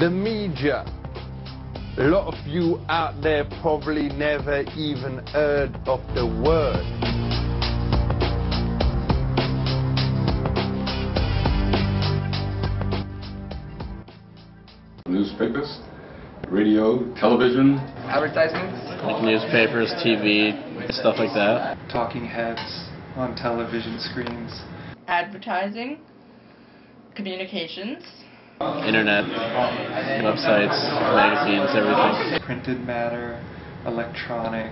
The media. A lot of you out there probably never even heard of the word. Newspapers, radio, television. Advertisements. Like newspapers, TV, stuff like that. Talking heads on television screens. Advertising, communications, Internet, websites, magazines, everything. Printed matter, electronic,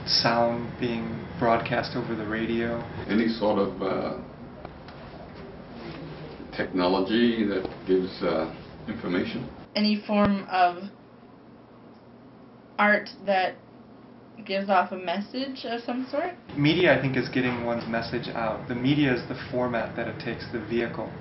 sound being broadcast over the radio. Any sort of technology that gives information. any form of art that gives off a message of some sort. Media, I think, is getting one's message out. The media is the format that it takes, the vehicle.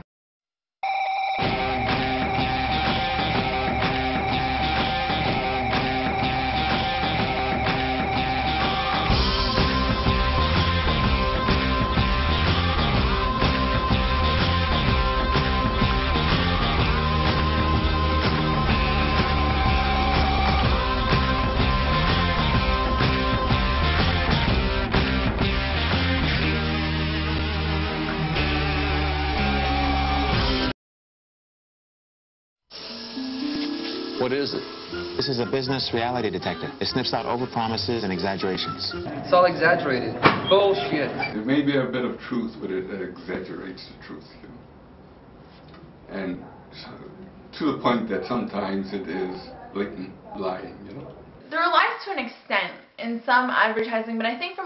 What is it? This is a business reality detector. It sniffs out overpromises and exaggerations. It's all exaggerated. Bullshit. There may be a bit of truth, but it exaggerates the truth, you know. And to the point that sometimes it is blatant lying, you know. There are lies to an extent in some advertising, but I think for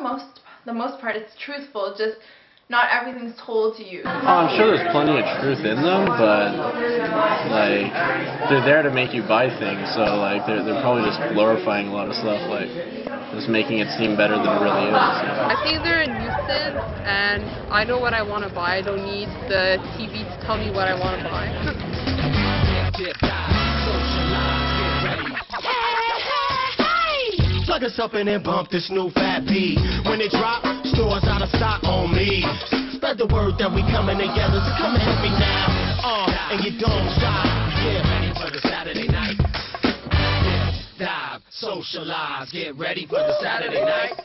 the most part it's truthful, just not everything's told to you. Oh, I'm sure there's plenty of truth in them, but like they're there to make you buy things, so like they're probably just glorifying a lot of stuff, like just making it seem better than it really is. I think they're a nuisance, and I know what I want to buy. I don't need the TV to tell me what I want to buy. Plug us up and then bump this new fat beat. When it drop, stores out of stock on me. Spread the word that we coming together, so come and help me now. And you don't stop. Get ready for the Saturday night. Dive, socialize, get ready for the Saturday night.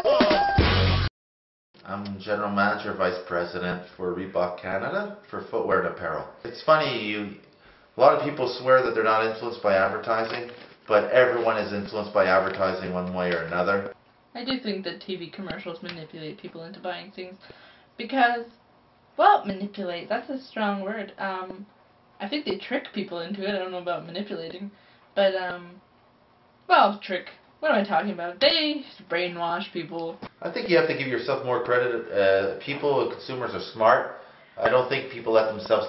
I'm General Manager, Vice President for Reebok Canada for footwear and apparel. It's funny, a lot of people swear that they're not influenced by advertising, but everyone is influenced by advertising one way or another. I do think that TV commercials manipulate people into buying things because, well, manipulate, that's a strong word. I think they trick people into it. I don't know about manipulating, but, well, trick. What am I talking about? They brainwash people. I think you have to give yourself more credit. People, consumers are smart. I don't think people let themselves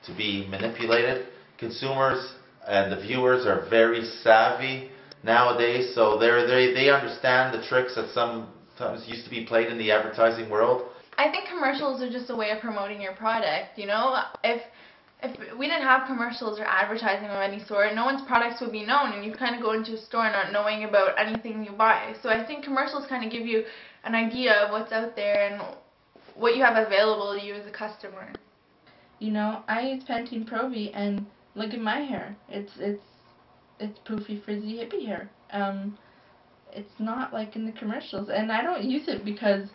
to be manipulated. Consumers and the viewers are very savvy nowadays, so they understand the tricks that sometimes used to be played in the advertising world. I think commercials are just a way of promoting your product, you know? If we didn't have commercials or advertising of any sort, no one's products would be known, and you kind of go into a store not knowing about anything you buy. So I think commercials kind of give you an idea of what's out there and what you have available to you as a customer. You know, I use Pantene Pro-V, and look at my hair. It's poofy, frizzy, hippie hair. It's not like in the commercials, and I don't use it because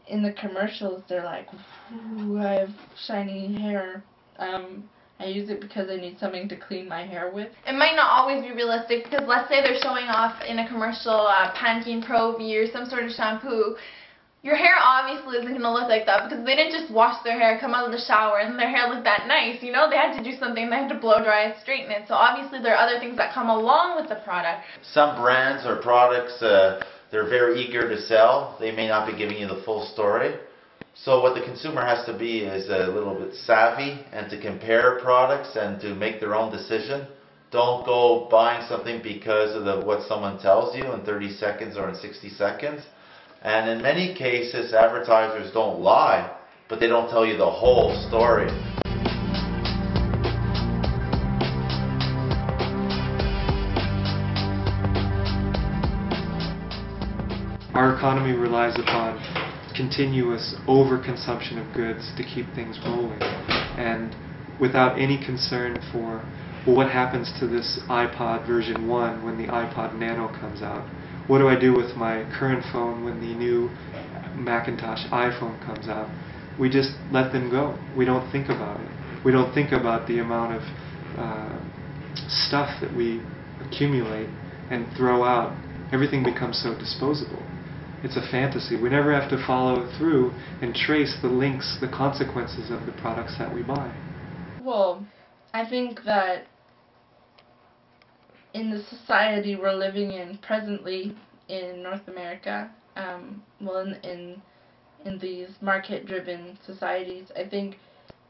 in the commercials they're like, ooh, I have shiny hair. I use it because I need something to clean my hair with. It might not always be realistic because let's say they're showing off in a commercial Pantene Pro-V or some sort of shampoo. Your hair obviously isn't going to look like that because they didn't just wash their hair, come out of the shower, and their hair looked that nice. You know, they had to do something. They had to blow dry it, straighten it. So obviously there are other things that come along with the product. Some brands or products, they're very eager to sell. They may not be giving you the full story. So what the consumer has to be is a little bit savvy and to compare products and to make their own decision. Don't go buying something because of what someone tells you in 30 seconds or in 60 seconds. And in many cases, advertisers don't lie, but they don't tell you the whole story. Our economy relies upon continuous overconsumption of goods to keep things rolling, and without any concern for well, what happens to this iPod version 1 when the iPod Nano comes out? What do I do with my current phone when the new Macintosh iPhone comes out? We just let them go. We don't think about it. We don't think about the amount of stuff that we accumulate and throw out. Everything becomes so disposable. It's a fantasy. We never have to follow through and trace the links, the consequences of the products that we buy. Well, I think that in the society we're living in presently in North America, in these market-driven societies, I think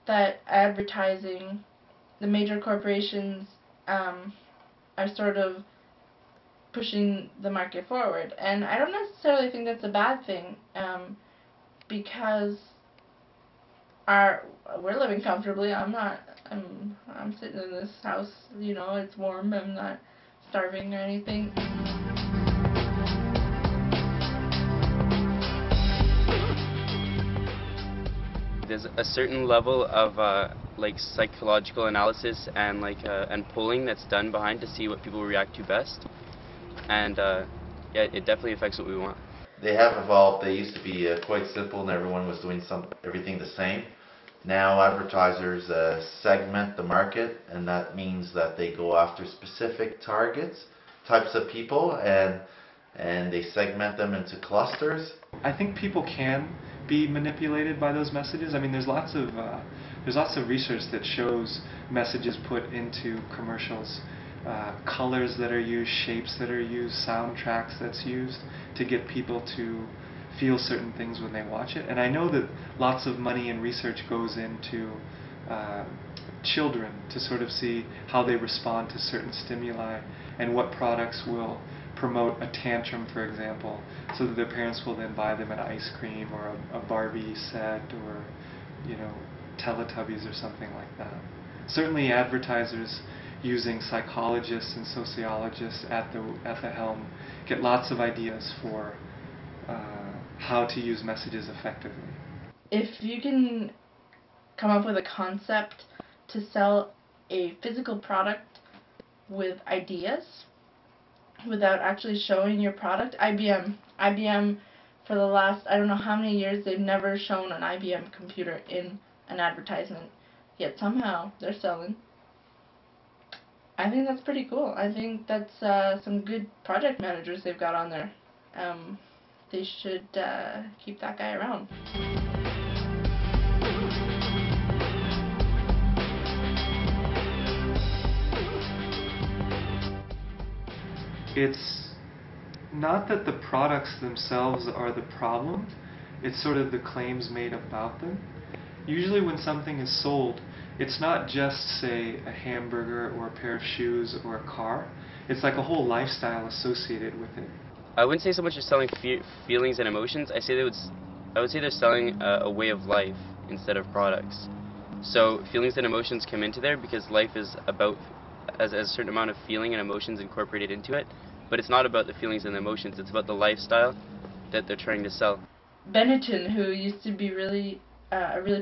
that advertising, the major corporations are sort of pushing the market forward, and I don't necessarily think that's a bad thing, because we're living comfortably. I'm sitting in this house, it's warm. I'm not starving or anything. There's a certain level of like psychological analysis and and polling that's done behind to see what people react to best, and yeah, it definitely affects what we want. They have evolved. They used to be quite simple and everyone was doing everything the same. Now advertisers segment the market, and that means that they go after specific types of people, and they segment them into clusters. I think people can be manipulated by those messages. I mean, there's lots of research that shows messages put into commercials, colors that are used, shapes that are used, soundtracks that's used to get people to feel certain things when they watch it. And I know that lots of money and research goes into children to sort of see how they respond to certain stimuli and what products will promote a tantrum, for example, so that their parents will then buy them an ice cream or a Barbie set or, Teletubbies or something like that. Certainly advertisers using psychologists and sociologists at the helm get lots of ideas for how to use messages effectively. If you can come up with a concept to sell a physical product with ideas without actually showing your product, IBM for the last, I don't know how many years, they've never shown an IBM computer in an advertisement, yet somehow they're selling. I think that's pretty cool. I think that's some good project managers they've got on there. They should keep that guy around. It's not that the products themselves are the problem, it's sort of the claims made about them. Usually when something is sold, it's not just, say, a hamburger or a pair of shoes or a car. It's like a whole lifestyle associated with it. I wouldn't say so much as selling feelings and emotions. I would say they're selling a way of life instead of products. So feelings and emotions come into there because life is about as a certain amount of feeling and emotions incorporated into it, but it's not about the feelings and the emotions. It's about the lifestyle that they're trying to sell. Benetton, who used to be a really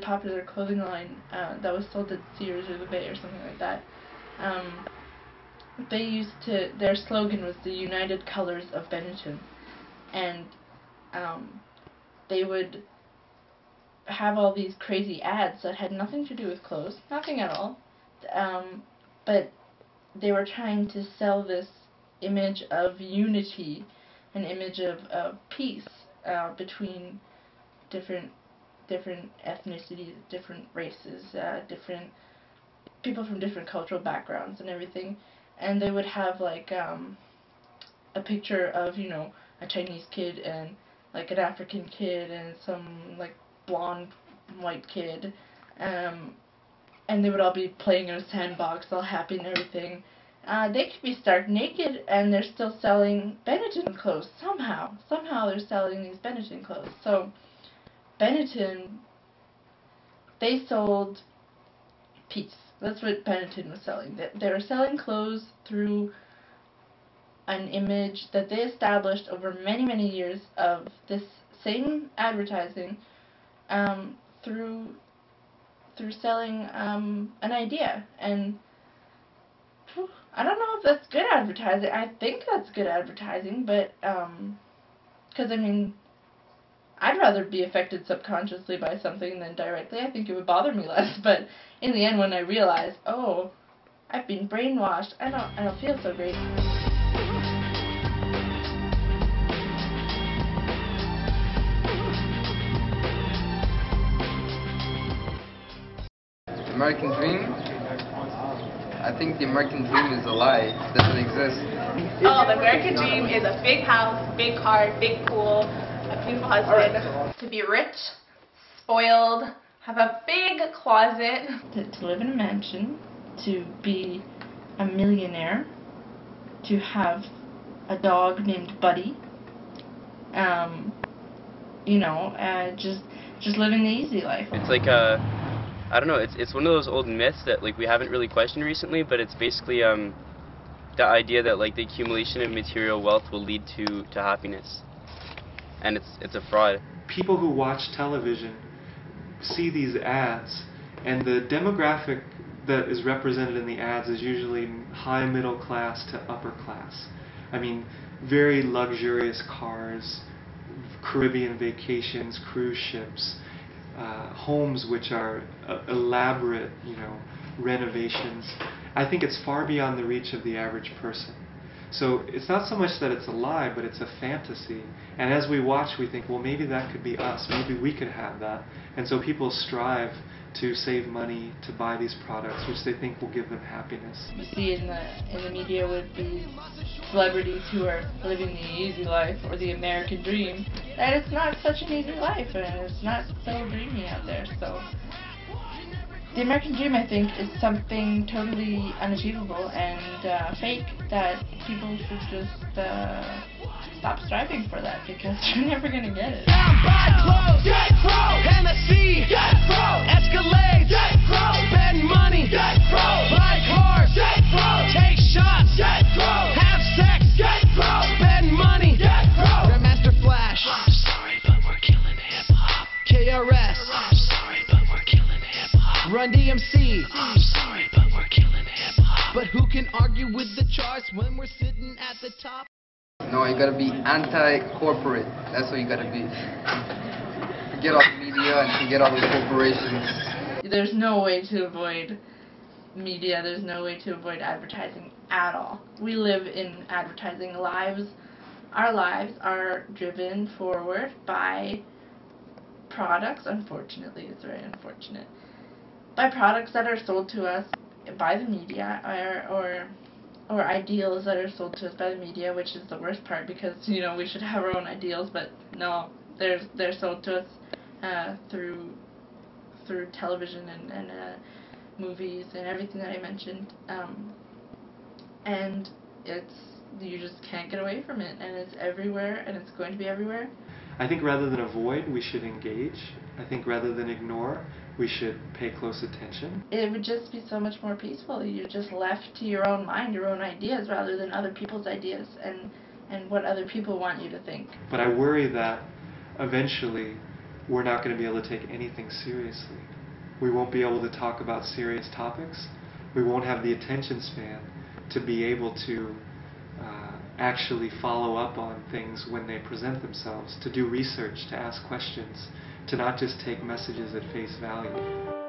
popular clothing line that was sold at Sears or the Bay or something like that. Their slogan was the United Colors of Benetton, and they would have all these crazy ads that had nothing to do with clothes, nothing at all, but they were trying to sell this image of unity, an image of peace between different ethnicities, different races, different people from different cultural backgrounds and everything. And they would have like a picture of, a Chinese kid and like an African kid and some like blonde white kid, and they would all be playing in a sandbox, all happy and everything. They could be stark naked and they're still selling Benetton clothes somehow. Somehow they're selling these Benetton clothes. So Benetton, they sold peace. That's what Benetton was selling. They were selling clothes through an image that they established over many, many years of this same advertising, through selling an idea. And I don't know if that's good advertising. I think that's good advertising, but, because, I mean, I'd rather be affected subconsciously by something than directly. I think it would bother me less, but in the end, when I realize, oh, I've been brainwashed, I don't feel so great. American dream? I think the American dream is a lie. It doesn't exist. Oh, the American dream is a big house, big car, big pool, a beautiful husband, to be rich, spoiled, have a big closet. To live in a mansion, to be a millionaire, to have a dog named Buddy, just living the easy life. It's like I don't know. It's one of those old myths that like we haven't really questioned recently, but it's basically the idea that like the accumulation of material wealth will lead to happiness, and it's a fraud. People who watch television see these ads, and the demographic that is represented in the ads is usually high middle class to upper class. I mean, very luxurious cars, Caribbean vacations, cruise ships, homes which are elaborate, renovations. I think it's far beyond the reach of the average person. So it's not so much that it's a lie, but it's a fantasy. And as we watch, we think, well, maybe that could be us. Maybe we could have that. And so people strive to save money to buy these products, which they think will give them happiness. You see in the media with these celebrities who are living the easy life or the American dream, that it's not such an easy life and it's not so dreamy out there. So the American dream, I think, is something totally unachievable and fake that people should just stop striving for that because you're never going to get it. Buy clothes, Hennessy, Escalade, spend money, buy cars, take shots, have sex, spend money, Grandmaster Flash, I'm sorry but we're killing hip-hop, KRS, I'm sorry but we're killing hip-hop, Run DMC, I'm sorry but we're killing hip-hop, but who can argue with the charts when we're sitting at the top? No, you gotta be anti-corporate. That's what you gotta be. Forget all the media and forget all the corporations. There's no way to avoid media. There's no way to avoid advertising at all. We live in advertising lives. Our lives are driven forward by products. Unfortunately, it's very unfortunate. By products that are sold to us by the media or ideals that are sold to us by the media, which is the worst part because, we should have our own ideals, but no, they're sold to us through television and movies and everything that I mentioned. And you just can't get away from it, and it's everywhere, and it's going to be everywhere. I think rather than avoid, we should engage. I think rather than ignore, we should pay close attention. It would just be so much more peaceful. You're just left to your own mind, your own ideas, rather than other people's ideas and what other people want you to think. But I worry that eventually we're not going to be able to take anything seriously. We won't be able to talk about serious topics. We won't have the attention span to be able to actually follow up on things when they present themselves, to do research, to ask questions, to not just take messages at face value.